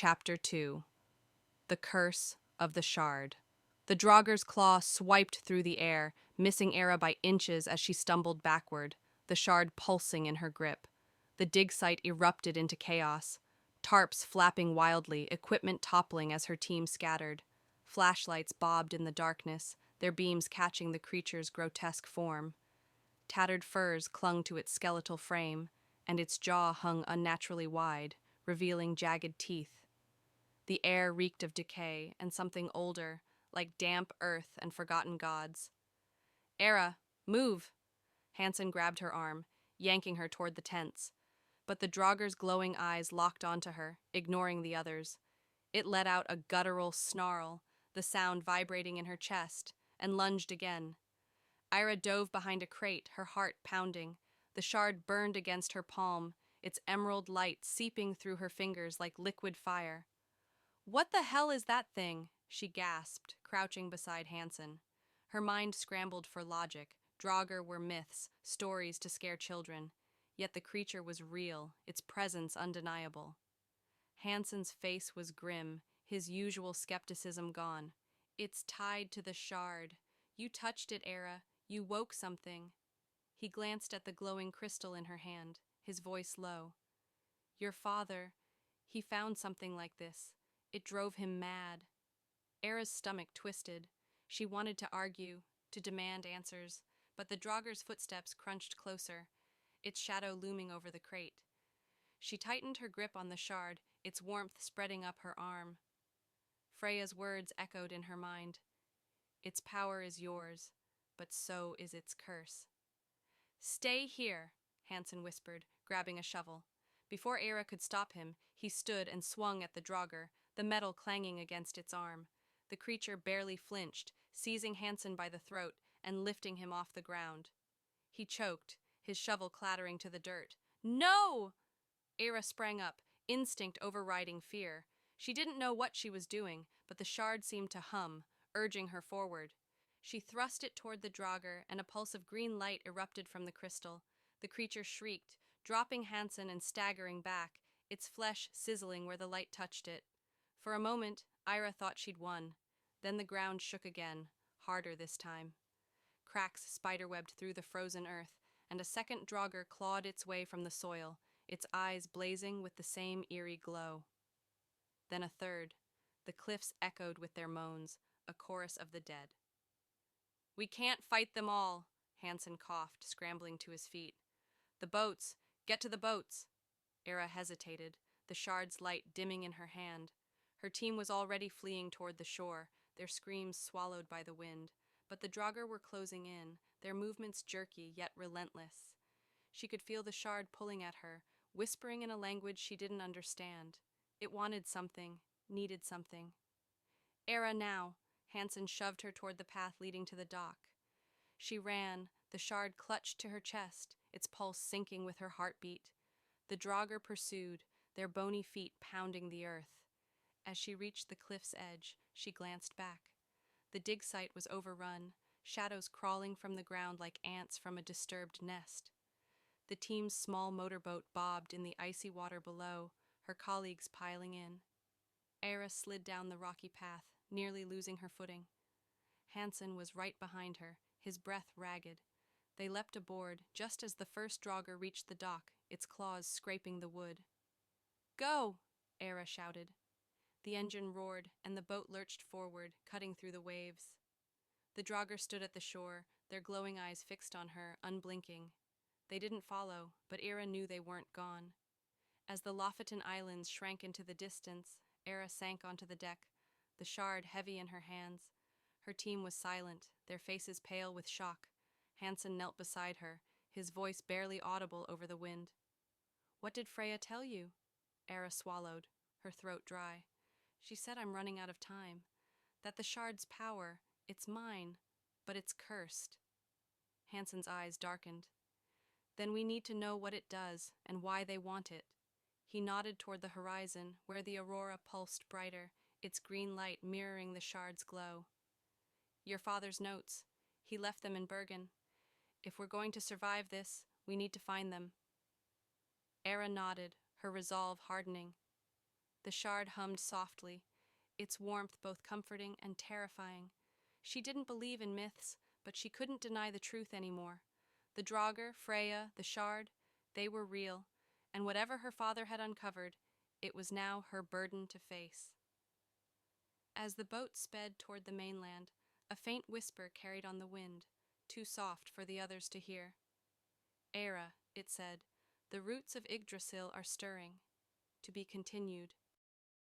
Chapter 2. The Curse of the Shard. The Draugr's claw swiped through the air, missing Era by inches as she stumbled backward, the shard pulsing in her grip. The dig site erupted into chaos, tarps flapping wildly, equipment toppling as her team scattered. Flashlights bobbed in the darkness, their beams catching the creature's grotesque form. Tattered furs clung to its skeletal frame, and its jaw hung unnaturally wide, revealing jagged teeth. The air reeked of decay and something older, like damp earth and forgotten gods. Era, move! Hansen grabbed her arm, yanking her toward the tents. But the Draugr's glowing eyes locked onto her, ignoring the others. It let out a guttural snarl, the sound vibrating in her chest, and lunged again. Ira dove behind a crate, her heart pounding. The shard burned against her palm, its emerald light seeping through her fingers like liquid fire. "What the hell is that thing?" she gasped, crouching beside Hansen. Her mind scrambled for logic. Draugr were myths, stories to scare children. Yet the creature was real, its presence undeniable. Hansen's face was grim, his usual skepticism gone. "It's tied to the shard. You touched it, Era. You woke something." He glanced at the glowing crystal in her hand, his voice low. "Your father, he found something like this. It drove him mad." Era's stomach twisted. She wanted to argue, to demand answers, but the Draugr's footsteps crunched closer, its shadow looming over the crate. She tightened her grip on the shard, its warmth spreading up her arm. Freya's words echoed in her mind. "Its power is yours, but so is its curse." "Stay here," Hansen whispered, grabbing a shovel. Before Era could stop him, he stood and swung at the Draugr, the metal clanging against its arm. The creature barely flinched, seizing Hansen by the throat and lifting him off the ground. He choked, his shovel clattering to the dirt. "No!" Era sprang up, instinct overriding fear. She didn't know what she was doing, but the shard seemed to hum, urging her forward. She thrust it toward the Draugr, and a pulse of green light erupted from the crystal. The creature shrieked, dropping Hansen and staggering back, its flesh sizzling where the light touched it. For a moment, Ira thought she'd won. Then the ground shook again, harder this time. Cracks spiderwebbed through the frozen earth, and a second Draugr clawed its way from the soil, its eyes blazing with the same eerie glow. Then a third. The cliffs echoed with their moans, a chorus of the dead. "We can't fight them all," Hansen coughed, scrambling to his feet. "The boats! Get to the boats!" Era hesitated, the shard's light dimming in her hand. Her team was already fleeing toward the shore, their screams swallowed by the wind. But the Draugr were closing in, their movements jerky yet relentless. She could feel the shard pulling at her, whispering in a language she didn't understand. It wanted something, needed something. "Era now!" Hansen shoved her toward the path leading to the dock. She ran, the shard clutched to her chest, its pulse sinking with her heartbeat. The Draugr pursued, their bony feet pounding the earth. As she reached the cliff's edge, she glanced back. The dig site was overrun, shadows crawling from the ground like ants from a disturbed nest. The team's small motorboat bobbed in the icy water below, her colleagues piling in. Era slid down the rocky path, nearly losing her footing. Hansen was right behind her, his breath ragged. They leapt aboard just as the first Draugr reached the dock, its claws scraping the wood. "Go!" Era shouted. The engine roared, and the boat lurched forward, cutting through the waves. The Draugr stood at the shore, their glowing eyes fixed on her, unblinking. They didn't follow, but Era knew they weren't gone. As the Lofoten Islands shrank into the distance, Era sank onto the deck, the shard heavy in her hands. Her team was silent, their faces pale with shock. Hansen knelt beside her, his voice barely audible over the wind. "What did Freya tell you?" Era swallowed, her throat dry. "She said I'm running out of time. That the shard's power, it's mine, but it's cursed." Hansen's eyes darkened. "Then we need to know what it does and why they want it." He nodded toward the horizon, where the aurora pulsed brighter, its green light mirroring the shard's glow. "Your father's notes. He left them in Bergen. If we're going to survive this, we need to find them." Era nodded, her resolve hardening. The shard hummed softly, its warmth both comforting and terrifying. She didn't believe in myths, but she couldn't deny the truth anymore. The Draugr, Freya, the shard, they were real, and whatever her father had uncovered, it was now her burden to face. As the boat sped toward the mainland, a faint whisper carried on the wind, too soft for the others to hear. "Era," it said, "the roots of Yggdrasil are stirring. To be continued.